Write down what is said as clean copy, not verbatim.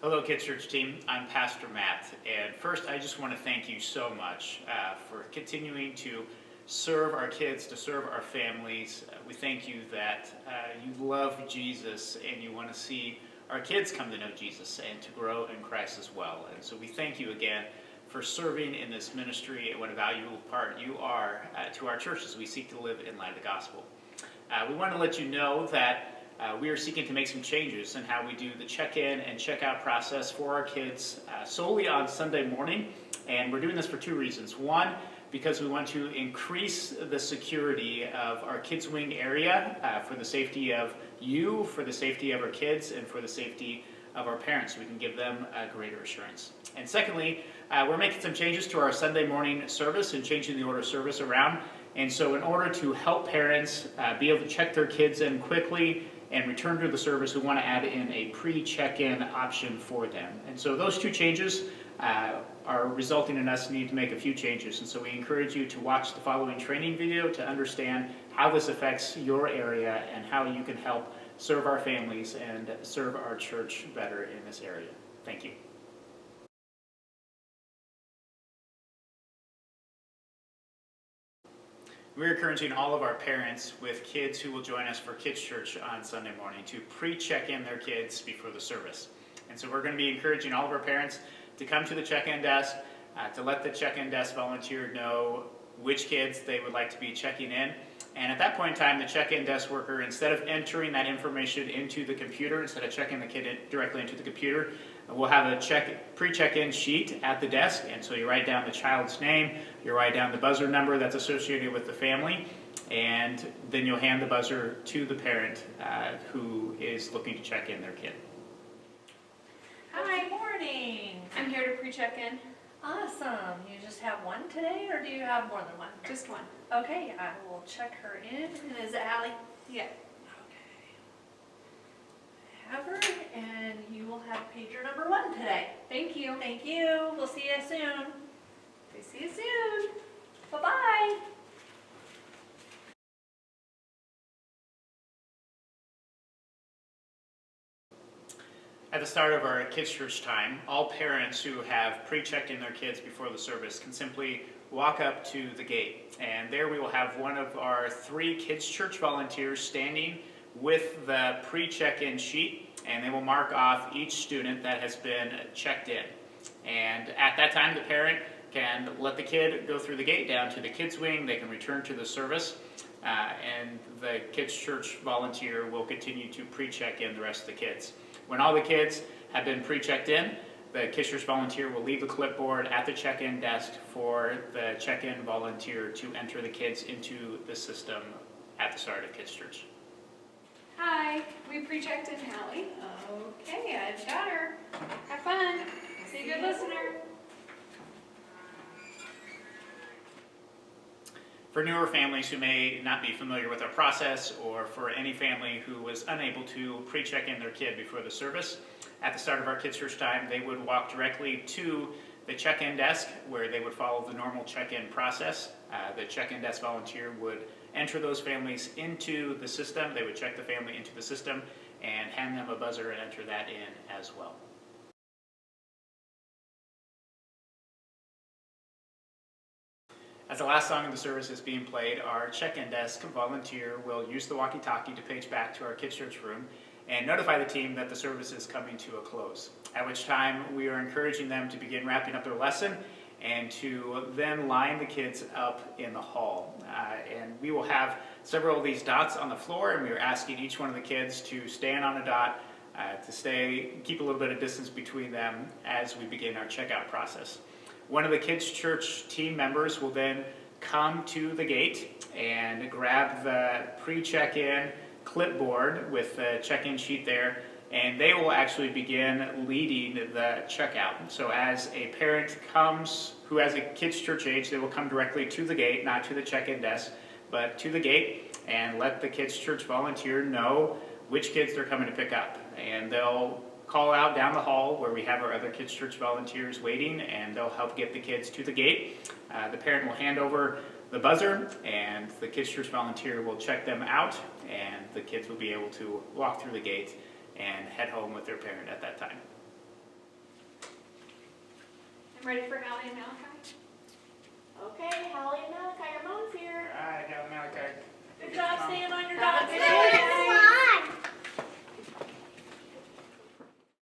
Hello, Kids Church Team. I'm Pastor Matt, and first I just want to thank you so much for continuing to serve our kids, to serve our families. We thank you that you love Jesus and you want to see our kids come to know Jesus and to grow in Christ as well. And so we thank you again for serving in this ministry and what a valuable part you are to our church as we seek to live in light of the gospel. We want to let you know that we are seeking to make some changes in how we do the check-in and check-out process for our kids solely on Sunday morning. And we're doing this for two reasons. One, because we want to increase the security of our kids' wing area for the safety of you, for the safety of our kids, and for the safety of our parents, so we can give them greater assurance. And secondly, we're making some changes to our Sunday morning service and changing the order of service around. And so in order to help parents be able to check their kids in quickly and return to the service, we want to add in a pre-check-in option for them. And so those two changes are resulting in us needing to make a few changes. And so we encourage you to watch the following training video to understand how this affects your area and how you can help serve our families and serve our church better in this area. Thank you. We're encouraging all of our parents with kids who will join us for Kids Church on Sunday morning to pre-check in their kids before the service. And so we're going to be encouraging all of our parents to come to the check-in desk, to let the check-in desk volunteer know which kids they would like to be checking in. And at that point in time, the check-in desk worker, instead of entering that information into the computer, instead of checking the kid directly into the computer, we'll have a pre-check-in sheet at the desk. And so you write down the child's name, you write down the buzzer number that's associated with the family, and then you'll hand the buzzer to the parent who is looking to check in their kid. Hi. Good morning. I'm here to pre-check in. Awesome. You just have one today, or do you have more than one? Just one. Okay, I will check her in. And is it Allie? Yeah. Okay. Have her, and you will have pager number 1 today. Thank you. Thank you. We'll see you soon. See you soon. Bye-bye. At the start of our Kids Church time, all parents who have pre-checked in their kids before the service can simply walk up to the gate. And there we will have one of our 3 Kids Church volunteers standing with the pre-check-in sheet, and they will mark off each student that has been checked in. And at that time, the parent can let the kid go through the gate down to the kids' wing. They can return to the service, and the Kids Church volunteer will continue to pre-check in the rest of the kids. When all the kids have been pre-checked in, the Kids Church volunteer will leave the clipboard at the check-in desk for the check-in volunteer to enter the kids into the system at the start of Kids Church. Hi. We pre-checked in Hallie. Okay, I've got her. Have fun. See you, good listener. For newer families who may not be familiar with our process, or for any family who was unable to pre-check in their kid before the service, at the start of our Kids Church time, they would walk directly to the check-in desk where they would follow the normal check-in process. The check-in desk volunteer would enter those families into the system. They would check the family into the system and hand them a buzzer and enter that in as well. As the last song of the service is being played, our check-in desk volunteer will use the walkie-talkie to page back to our Kids Church room and notify the team that the service is coming to a close, at which time we are encouraging them to begin wrapping up their lesson and to then line the kids up in the hall. And we will have several of these dots on the floor, and we are asking each one of the kids to stand on a dot, keep a little bit of distance between them as we begin our checkout process. One of the Kids Church team members will then come to the gate and grab the pre-check-in clipboard with the check-in sheet there, and they will actually begin leading the checkout. So as a parent comes who has a Kids Church age, they will come directly to the gate, not to the check-in desk, but to the gate, and let the Kids Church volunteer know which kids they're coming to pick up. And they'll call out down the hall where we have our other Kids Church volunteers waiting, and they'll help get the kids to the gate. The parent will hand over the buzzer, and the Kids Church volunteer will check them out, and the kids will be able to walk through the gate and head home with their parent at that time. Ready for Hallie and Malachi? Okay, Hallie and Malachi, your mom's here. All right, have Malachi. Good job,